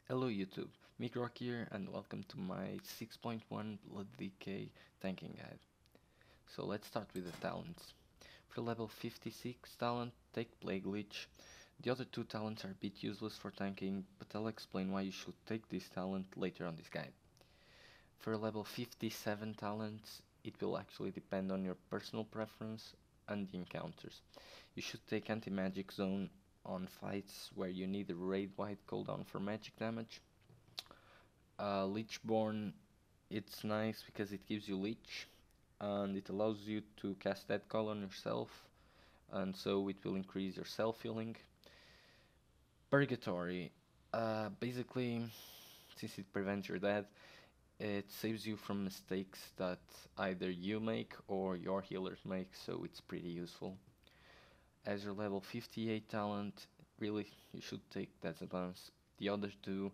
Hello YouTube, Migrock here and welcome to my 6.1 Blood Decay tanking guide. So let's start with the talents. For level 56 talent, take Plague Leech. The other two talents are a bit useless for tanking, but I'll explain why you should take this talent later on this guide. For level 57 talents, it will actually depend on your personal preference and the encounters. You should take Anti-Magic Zone on fights where you need a raid-wide cooldown for magic damage. Leechborn, it's nice because it gives you Leech and it allows you to cast Dead Call on yourself, and so it will increase your self healing. Purgatory, basically, since it prevents your death, it saves you from mistakes that either you make or your healers make, so it's pretty useful. As your level 58 talent, really you should take that advance. The other two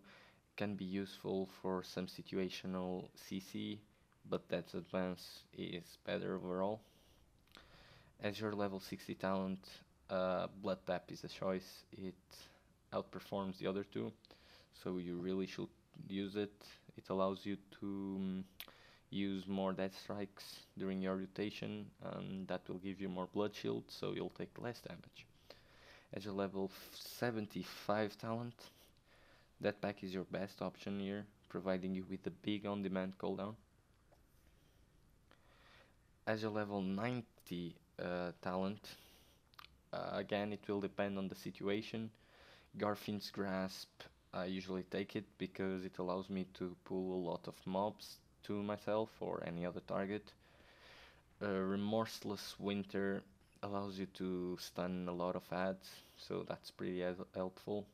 can be useful for some situational CC, but that advance is better overall. As your level 60 talent, Blood Tap is a choice. It outperforms the other two, so you really should use it. It allows you to use more death strikes during your rotation, and that will give you more blood shield, so you'll take less damage. As your level 75 talent, that pack is your best option here, providing you with a big on-demand cooldown. As your level 90 talent, again it will depend on the situation. Garfin's Grasp, I usually take it because it allows me to pull a lot of mobs to myself or any other target. Remorseless Winter allows you to stun a lot of ads, so that's pretty helpful.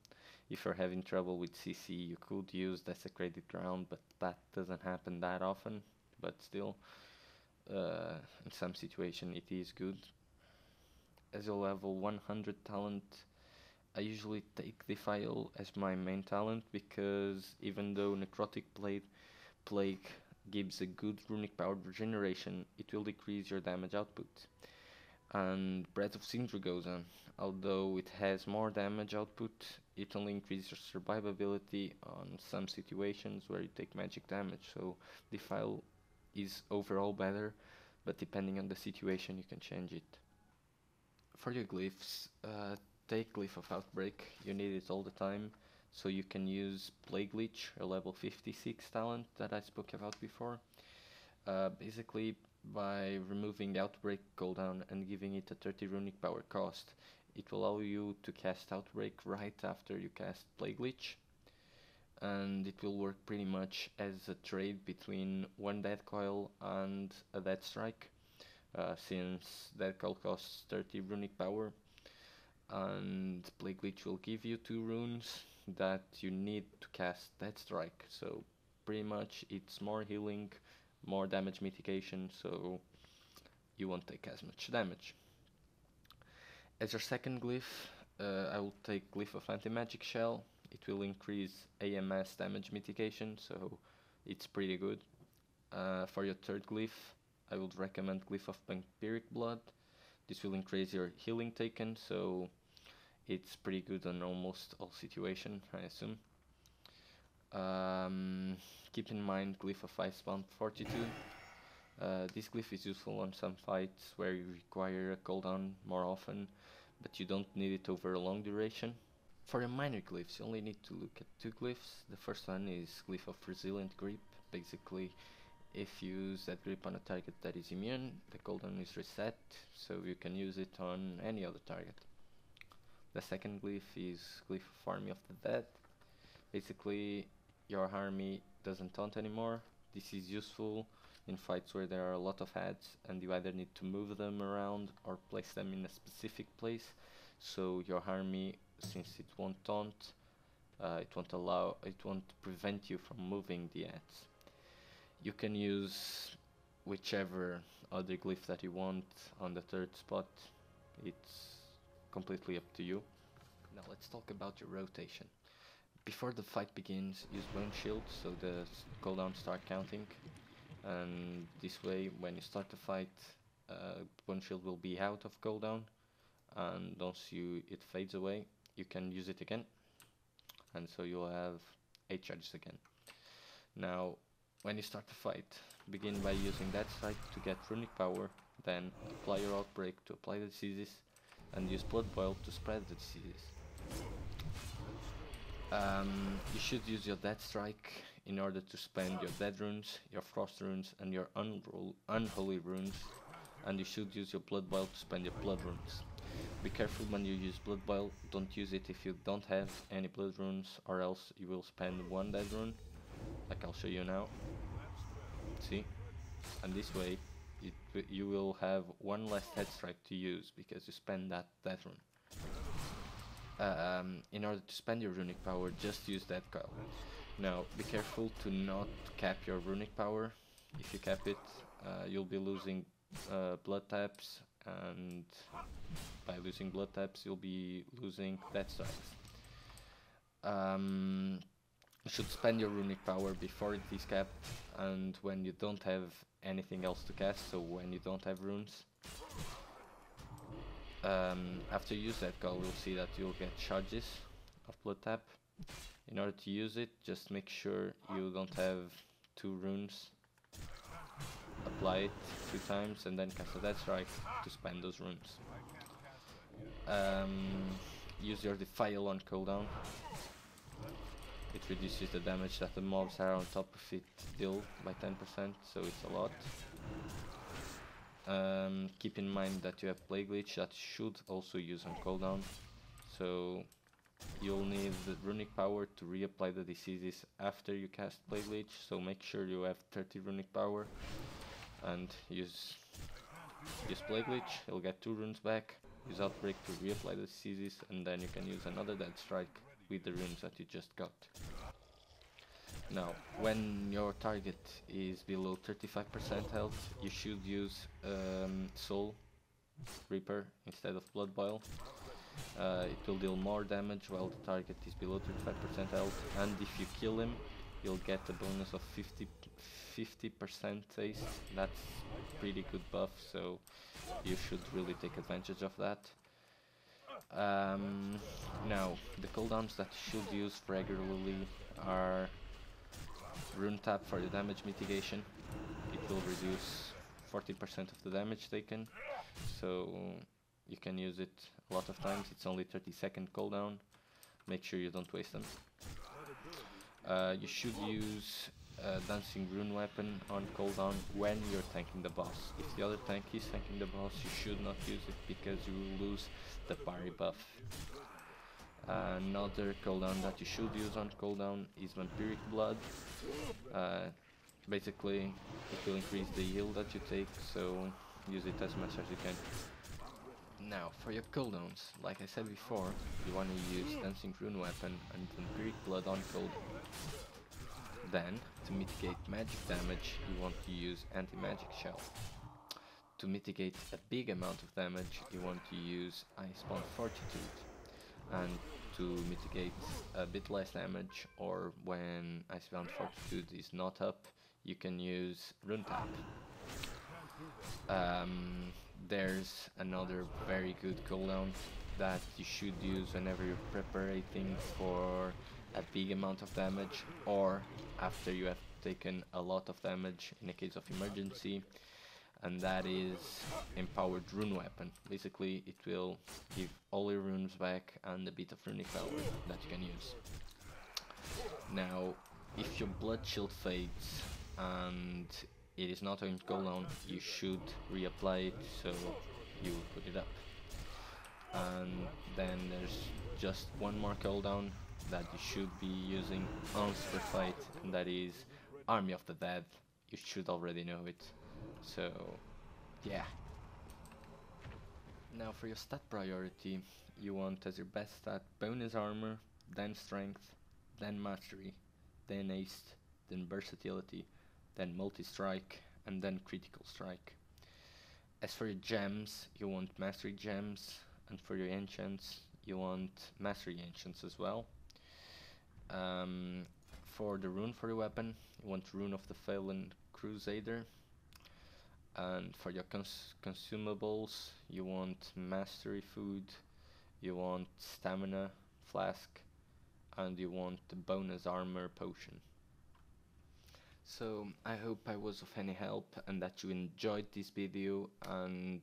If you're having trouble with CC, you could use Desecrated Ground, but that doesn't happen that often. But still, in some situation it is good. As a level 100 talent, I usually take Defile as my main talent because even though Necrotic Plague gives a good runic power regeneration, it will decrease your damage output. And Breath of Sindragosa, although it has more damage output, it only increases your survivability on some situations where you take magic damage, so Defile is overall better, but depending on the situation you can change it. For your glyphs, take Glyph of Outbreak, you need it all the time, so you can use Plague Leech, a level 56 talent that I spoke about before. Basically, by removing the Outbreak cooldown and giving it a 30 runic power cost, it will allow you to cast Outbreak right after you cast Plague Leech, and it will work pretty much as a trade between one Dead Coil and a Dead Strike, since Dead Coil costs 30 runic power, and Plague Leech will give you 2 runes that you need to cast Dead Strike, so pretty much it's more healing, more damage mitigation, so you won't take as much damage. As your second glyph, I will take Glyph of Anti-Magic Shell. It will increase AMS damage mitigation, so it's pretty good. For your third glyph, I would recommend Glyph of Vampiric Blood. This will increase your healing taken, so it's pretty good on almost all situations, I assume. Keep in mind Glyph of Icebound Fortitude. This glyph is useful on some fights where you require a cooldown more often, but you don't need it over a long duration. For your minor glyphs, you only need to look at 2 glyphs. The first one is Glyph of Resilient Grip. Basically, if you use that grip on a target that is immune, the cooldown is reset, so you can use it on any other target. The second glyph is Glyph of Army of the Dead. Basically, your army doesn't taunt anymore. This is useful in fights where there are a lot of ads and you either need to move them around or place them in a specific place, so your army, since it won't taunt, it won't prevent you from moving the ads. You can use whichever other glyph that you want on the third spot. It's completely up to you. Now let's talk about your rotation. Before the fight begins, use Bone Shield so the cooldowns start counting, and this way when you start the fight, Bone Shield will be out of cooldown, and once it fades away, you can use it again, and so you'll have 8 charges again. Now, when you start the fight, begin by using that strike to get runic power, then apply your outbreak to apply the diseases, and use blood boil to spread the diseases. You should use your dead strike in order to spend your dead runes, your frost runes, and your unholy runes, and you should use your blood boil to spend your blood runes. Be careful when you use blood boil, don't use it if you don't have any blood runes, or else you will spend one dead rune, like I'll show you now. See? And this way you will have one less head strike to use because you spend that dead rune. In order to spend your runic power, just use that coil. Now, be careful to not cap your runic power. If you cap it, you'll be losing blood taps, and by losing blood taps, you'll be losing death strikes. You should spend your runic power before it is capped, and when you don't have anything else to cast, so when you don't have runes. After you use that coil, you'll see that you'll get charges of blood tap. In order to use it, just make sure you don't have 2 runes. Apply it 2 times and then cast a death strike to spend those runes. Use your defile on cooldown. It reduces the damage that the mobs are on top of it deal by 10%, so it's a lot. Keep in mind that you have Plague Leech that should also use on cooldown, so you'll need the runic power to reapply the diseases after you cast Plague Leech, so make sure you have 30 runic power and use Plague Leech. You'll get 2 runes back, use Outbreak to reapply the diseases, and then you can use another Dead Strike with the runes that you just got. Now, when your target is below 35% health, you should use Soul Reaper instead of Blood Boil. It will deal more damage while the target is below 35% health, and if you kill him, you'll get a bonus of 50% taste. That's pretty good buff, so you should really take advantage of that. Now, the cooldowns that you should use regularly are Rune Tap for the damage mitigation. It will reduce 40% of the damage taken, so you can use it a lot of times. It's only 30-second cooldown. Make sure you don't waste them. You should use Dancing Rune Weapon on cooldown when you're tanking the boss. If the other tank is tanking the boss, you should not use it because you will lose the parry buff. Another cooldown that you should use on cooldown is Vampiric Blood. Basically, it will increase the heal that you take, so use it as much as you can. Now, for your cooldowns, like I said before, you want to use Dancing Rune Weapon and Vampiric Blood on cooldown. Then, to mitigate magic damage, you want to use Anti-Magic Shell. To mitigate a big amount of damage, you want to use Icebound Fortitude. And to mitigate a bit less damage, or when Icebound Fortitude is not up, you can use Rune Tap. There's another very good cooldown that you should use whenever you're preparating for a big amount of damage, or after you have taken a lot of damage in a case of emergency, and that is Empowered Rune Weapon. Basically, it will give all your runes back and a bit of runic power that you can use. Now, if your Blood Shield fades and it is not on cooldown, you should reapply it, so you will put it up. And then there's just one more cooldown that you should be using once per fight, and that is Army of the Dead. You should already know it. So, yeah. Now for your stat priority, you want as your best stat bonus armor, then strength, then mastery, then haste, then versatility, then multi-strike, and then critical strike. As for your gems, you want mastery gems, and for your enchants, you want mastery enchants as well. For the rune for your weapon, you want Rune of the Fallen Crusader. And for your consumables, you want mastery food, you want stamina flask, and you want the bonus armor potion. So I hope I was of any help and that you enjoyed this video, and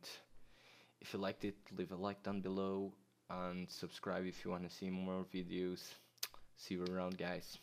if you liked it, leave a like down below and subscribe if you want to see more videos. See you around, guys.